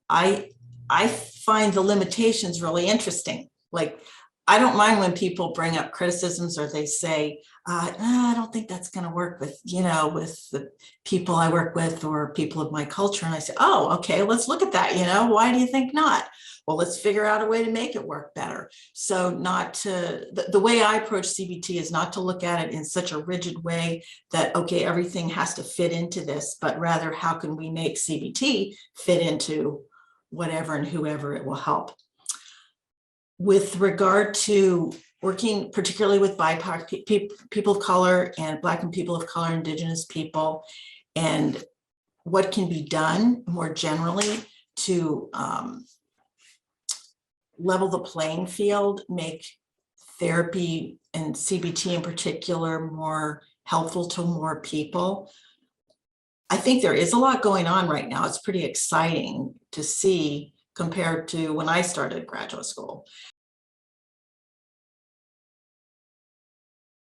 I I find the limitations really interesting. Like, I don't mind when people bring up criticisms or they say, I don't think that's going to work with, with the people I work with or people of my culture. And I say, oh, okay, let's look at that. Why do you think not? Well, let's figure out a way to make it work better. So the way I approach CBT is not to look at it in such a rigid way that, okay, everything has to fit into this, but rather how can we make CBT fit into whatever and whoever it will help. With regard to working particularly with BIPOC people of color and Black and people of color, Indigenous people, and what can be done more generally to level the playing field, make therapy and CBT in particular more helpful to more people. I think there is a lot going on right now. It's pretty exciting to see compared to when I started graduate school.